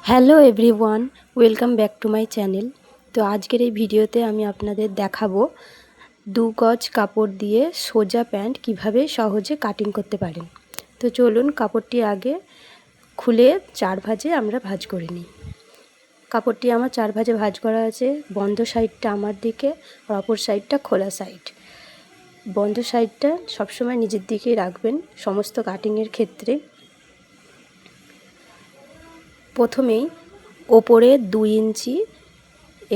Hello everyone, welcome back to my channel. তো আজকের এই ভিডিওতে আমি আপনাদের দেখাবো 2 গজ কাপড় দিয়ে সোজা প্যান্ট কিভাবে সহজে কাটিং করতে পারেন। তো চলুন কাপড়টি আগে খুলে 4 ভাঁজে আমরা ভাঁজ করে নিই। কাপড়টি আমার 4 ভাঁজে ভাঁজ করা আছে। বন্ধ সাইডটা আমার দিকে আর অপর সাইডটা খোলা সাইড। বন্ধ সাইডটা সবসময় নিজের দিকেই রাখবেন সমস্ত কাটিংয়ের ক্ষেত্রে। প্রথমেই ওপরে 2 ইঞ্চি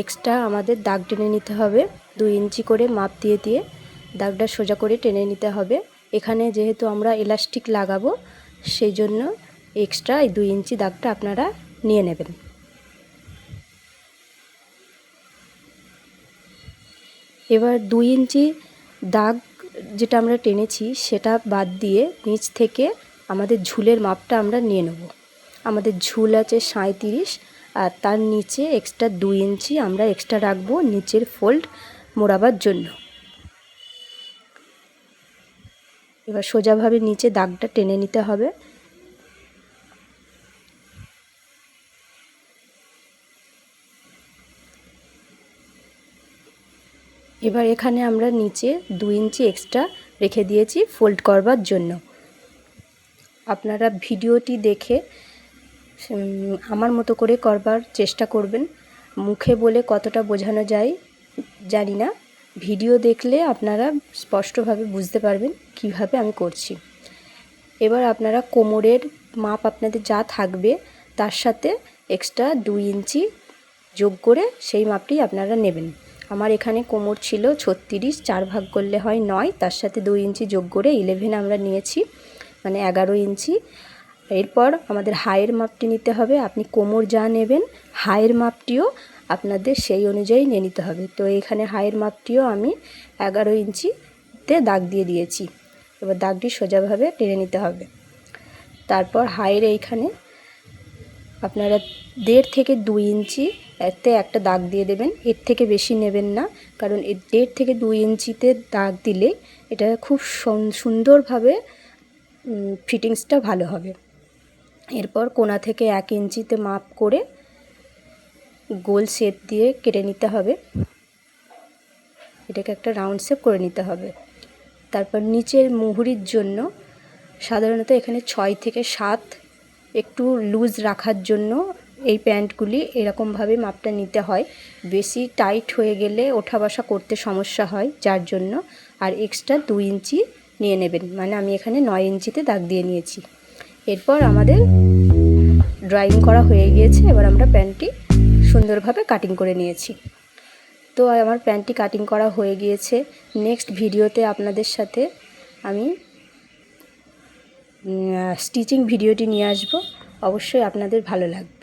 এক্সট্রা আমাদের দাগ টেনে নিতে হবে। 2 ইঞ্চি করে মাপ দিয়ে দিয়ে দাগটা সোজা করে টেনে নিতে হবে। এখানে যেহেতু আমরা ইলাস্টিক লাগাবো সেই জন্য এক্সট্রা এই 2 ইঞ্চি দাগটা আপনারা নিয়ে নেবেন। এবার 2 ইঞ্চি দাগ যেটা আমরা টেনেছি সেটা বাদ দিয়ে নিচ থেকে আমাদের ঝুলের মাপটা আমরা নিয়ে নেব। আমাদের ঝুল আছে 37 আর তার নিচে এক্সট্রা 2 ইঞ্চি আমরা এক্সট্রা রাখবো নিচের ফোল্ড মোড়াবার জন্য। এবার সোজাভাবে নিচে দাগটা টেনে নিতে হবে। এবার এখানে আমরা নিচে 2 ইঞ্চি এক্সট্রা রেখে দিয়েছি ফোল্ড করবার জন্য। আপনারা ভিডিওটি দেখে আমার মতো করে করবার চেষ্টা করবেন। মুখে বলে কতটা বোঝানো যায় জানি না, ভিডিও দেখলে আপনারা স্পষ্টভাবে বুঝতে পারবেন কিভাবে আমি করছি। এবার আপনারা কোমরের মাপ আপনাদের যা থাকবে তার সাথে এক্সট্রা 2 ইঞ্চি যোগ করে সেই মাপটি আপনারা নেবেন। আমার এখানে কোমর ছিল 36, 4 ভাগ করলে হয় 9, তার সাথে 2 ইঞ্চি যোগ করে 11 আমরা নিয়েছি, মানে 11 ইঞ্চি। এরপর আমাদের হাইয়ের মাপটি নিতে হবে। আপনি কোমর যা নেবেন হাইয়ের মাপটিও আপনাদের সেই অনুযায়ী নিয়ে নিতে হবে। তো এখানে হাইয়ের মাপটিও আমি 11 ইঞ্চিতে দাগ দিয়ে দিয়েছি। এবার দাগটি সোজাভাবে টেনে নিতে হবে। তারপর হাইয়ের এইখানে আপনারা 1.5 থেকে 2 ইঞ্চি এতে একটা দাগ দিয়ে দেবেন। এর থেকে বেশি নেবেন না, কারণ 1.5 থেকে 2 ইঞ্চিতে দাগ দিলে এটা খুব সুন্দরভাবে ফিটিংসটা ভালো হবে। এরপর কোণা থেকে 1 ইঞ্চিতে মাপ করে গোল শেপ দিয়ে কেটে নিতে হবে। এটাকে একটা রাউন্ড শেপ করে নিতে হবে। তারপর নিচের মুহুরির জন্য সাধারণত এখানে 6 থেকে 7 একটু লুজ রাখার জন্য এই প্যান্টগুলি এরকমভাবে মাপটা নিতে হয়। বেশি টাইট হয়ে গেলে ওঠা বসা করতে সমস্যা হয় যার জন্য। আর এক্সট্রা 2 ইঞ্চি নিয়ে নেবেন, মানে আমি এখানে 9 ইঞ্চিতে দাগ দিয়ে নিয়েছি। এরপর আমাদের ড্রয়িং করা হয়ে গিয়েছে। এবার আমরা প্যান্টটি সুন্দরভাবে কাটিং করে নিয়েছি। তো আমার প্যান্টটি কাটিং করা হয়ে গিয়েছে। নেক্সট ভিডিওতে আপনাদের সাথে আমি স্টিচিং ভিডিওটি নিয়ে আসব। অবশ্যই আপনাদের ভালো লাগবে।